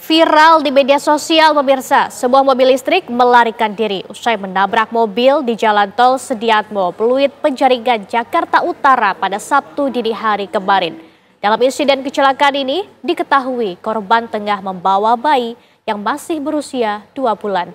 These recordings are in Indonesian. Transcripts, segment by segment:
Viral di media sosial pemirsa, sebuah mobil listrik melarikan diri usai menabrak mobil di Jalan Tol Sediatmo, Pluit, Penjaringan, Jakarta Utara pada Sabtu dini hari kemarin. Dalam insiden kecelakaan ini, diketahui korban tengah membawa bayi yang masih berusia 2 bulan.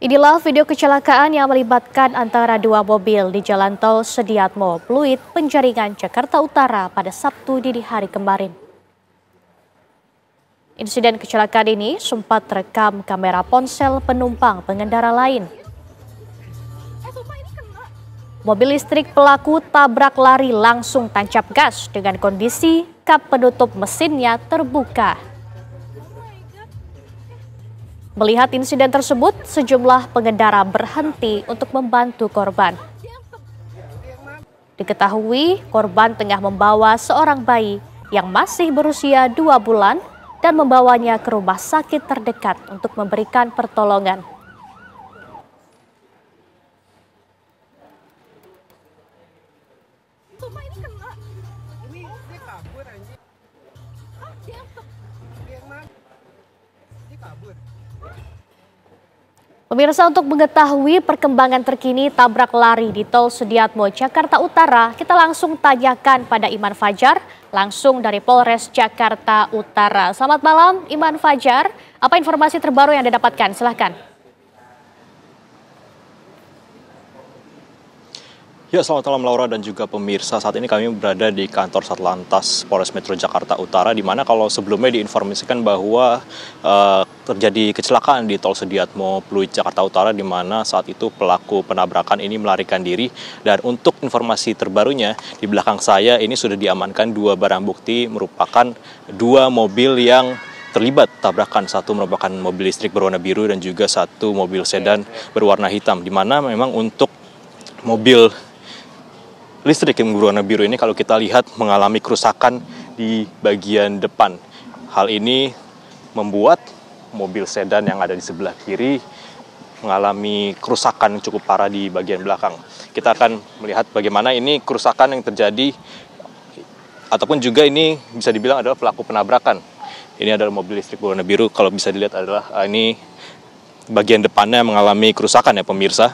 Inilah video kecelakaan yang melibatkan antara dua mobil di Jalan Tol Sediatmo, Pluit, Penjaringan, Jakarta Utara pada Sabtu dini hari kemarin. Insiden kecelakaan ini sempat terekam kamera ponsel penumpang pengendara lain. Mobil listrik pelaku tabrak lari langsung tancap gas dengan kondisi kap penutup mesinnya terbuka. Melihat insiden tersebut, sejumlah pengendara berhenti untuk membantu korban. Diketahui korban tengah membawa seorang bayi yang masih berusia 2 bulan dan membawanya ke rumah sakit terdekat untuk memberikan pertolongan. Pemirsa, untuk mengetahui perkembangan terkini tabrak lari di Tol Sediatmo, Jakarta Utara, kita langsung tanyakan pada Iman Fajar, langsung dari Polres Jakarta Utara. Selamat malam, Iman Fajar. Apa informasi terbaru yang Anda dapatkan? Silahkan. Ya, selamat malam Laura dan juga pemirsa. Saat ini kami berada di kantor Satlantas Polres Metro Jakarta Utara, di mana kalau sebelumnya diinformasikan bahwa terjadi kecelakaan di Tol Sediatmo, Pluit, Jakarta Utara, di mana saat itu pelaku penabrakan ini melarikan diri. Dan untuk informasi terbarunya, di belakang saya ini sudah diamankan dua barang bukti merupakan dua mobil yang terlibat tabrakan. Satu merupakan mobil listrik berwarna biru dan juga satu mobil sedan berwarna hitam, di mana memang untuk mobil listrik yang berwarna biru ini kalau kita lihat mengalami kerusakan di bagian depan. Hal ini membuat mobil sedan yang ada di sebelah kiri mengalami kerusakan cukup parah di bagian belakang. Kita akan melihat bagaimana ini kerusakan yang terjadi, ataupun juga ini bisa dibilang adalah pelaku penabrakan. Ini adalah mobil listrik berwarna biru, kalau bisa dilihat adalah ini bagian depannya mengalami kerusakan ya pemirsa.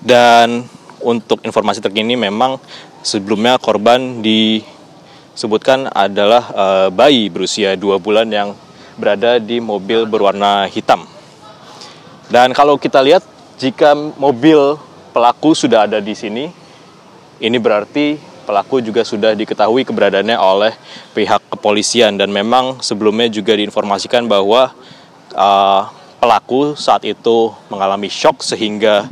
Dan untuk informasi terkini memang sebelumnya korban disebutkan adalah bayi berusia 2 bulan yang berada di mobil berwarna hitam. Dan kalau kita lihat, jika mobil pelaku sudah ada di sini, ini berarti pelaku juga sudah diketahui keberadaannya oleh pihak kepolisian. Dan memang sebelumnya juga diinformasikan bahwa pelaku saat itu mengalami shock sehingga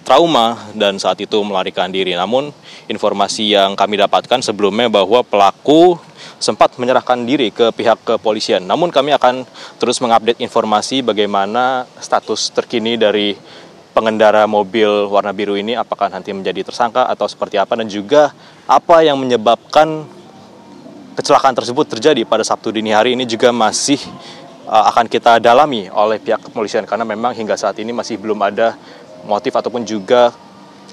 trauma dan saat itu melarikan diri. Namun informasi yang kami dapatkan sebelumnya bahwa pelaku sempat menyerahkan diri ke pihak kepolisian. Namun kami akan terus mengupdate informasi bagaimana status terkini dari pengendara mobil warna biru ini, apakah nanti menjadi tersangka atau seperti apa, dan juga apa yang menyebabkan kecelakaan tersebut terjadi pada Sabtu dini hari ini juga masih akan kita dalami oleh pihak kepolisian, karena memang hingga saat ini masih belum ada motif ataupun juga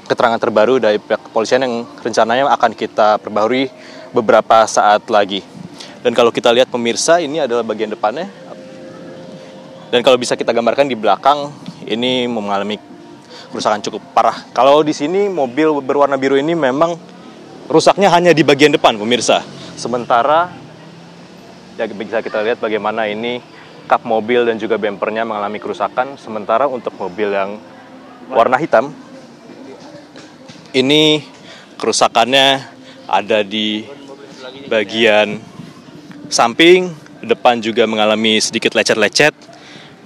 keterangan terbaru dari pihak kepolisian yang rencananya akan kita perbaharui beberapa saat lagi. Dan kalau kita lihat pemirsa, ini adalah bagian depannya. Dan kalau bisa kita gambarkan di belakang, ini mengalami kerusakan cukup parah. Kalau di sini mobil berwarna biru ini memang rusaknya hanya di bagian depan pemirsa. Sementara ya bisa kita lihat bagaimana ini kap mobil dan juga bempernya mengalami kerusakan. Sementara untuk mobil yang warna hitam, ini kerusakannya ada di bagian samping, depan juga mengalami sedikit lecet-lecet.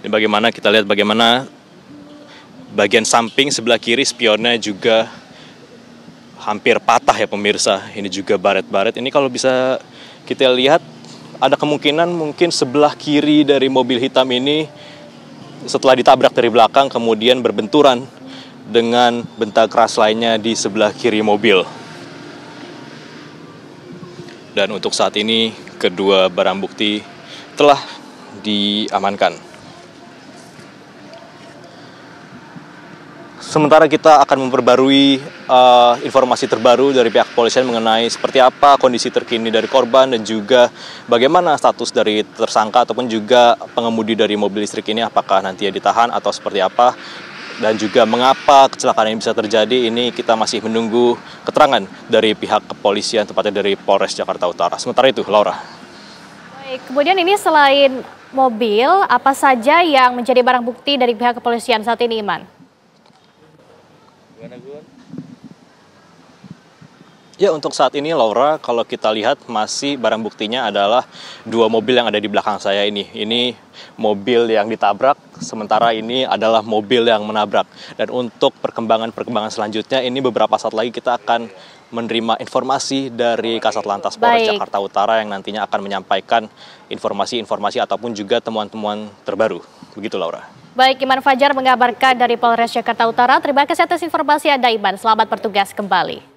Ini bagaimana kita lihat bagaimana bagian samping sebelah kiri spionnya juga hampir patah ya pemirsa. Ini juga baret-baret. Ini kalau bisa kita lihat ada kemungkinan mungkin sebelah kiri dari mobil hitam ini setelah ditabrak dari belakang kemudian berbenturan dengan benda keras lainnya di sebelah kiri mobil. Dan untuk saat ini kedua barang bukti telah diamankan. Sementara kita akan memperbarui informasi terbaru dari pihak kepolisian mengenai seperti apa kondisi terkini dari korban dan juga bagaimana status dari tersangka ataupun juga pengemudi dari mobil listrik ini, apakah nantinya ditahan atau seperti apa, dan juga mengapa kecelakaan ini bisa terjadi. Ini kita masih menunggu keterangan dari pihak kepolisian, tepatnya dari Polres Jakarta Utara. Sementara itu, Laura. Baik, kemudian ini selain mobil, apa saja yang menjadi barang bukti dari pihak kepolisian saat ini, Iman? Ya, untuk saat ini Laura, kalau kita lihat masih barang buktinya adalah 2 mobil yang ada di belakang saya ini. Ini mobil yang ditabrak, sementara ini adalah mobil yang menabrak. Dan untuk perkembangan selanjutnya, ini beberapa saat lagi kita akan menerima informasi dari Kasat Lantas Polres Jakarta Utara yang nantinya akan menyampaikan informasi-informasi ataupun juga temuan-temuan terbaru. Begitu, Laura. Baik, Iman Fajar mengabarkan dari Polres Jakarta Utara. Terima kasih atas informasi Anda, Iman. Selamat bertugas kembali.